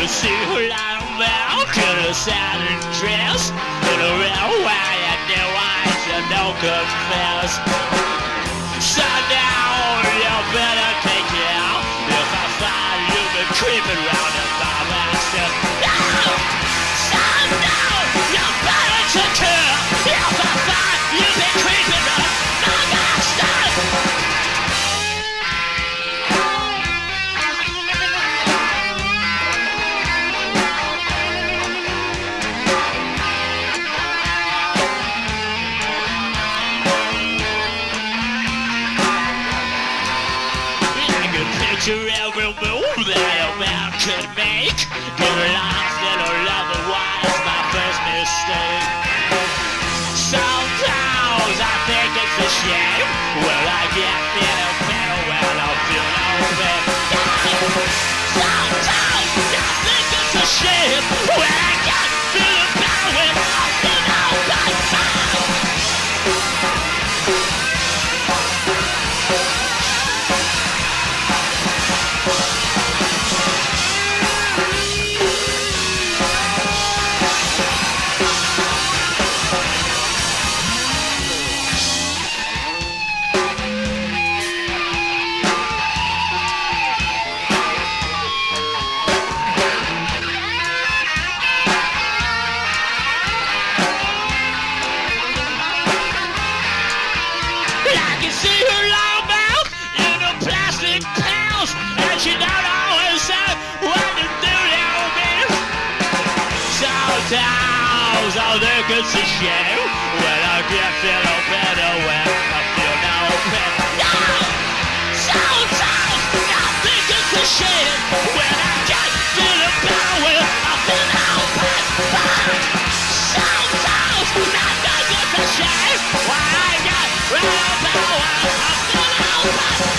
see her lying back in a satin dress, in a real way and their eyes you don't confess. Sundown, you better take care. If I find you've been creeping round and by myself. No! Sundown, you better take care. If I find you've been creeping round by myself. Every move that a man could make. Get lost in a love was my first mistake. Sometimes I think it's a shame. Well, I get feeling better when I feel no pain. Sometimes I think it's a shame. When I get feeling better when I feel no pain. She don't always say what to do now, man. Sometimes I think it's a shame when I get feeling better when I feel no pain. No! Sometimes I think it's a shame when I get feeling better when I feel no pain. Sometimes I think it's a shame when I get feeling better when I feel no pain.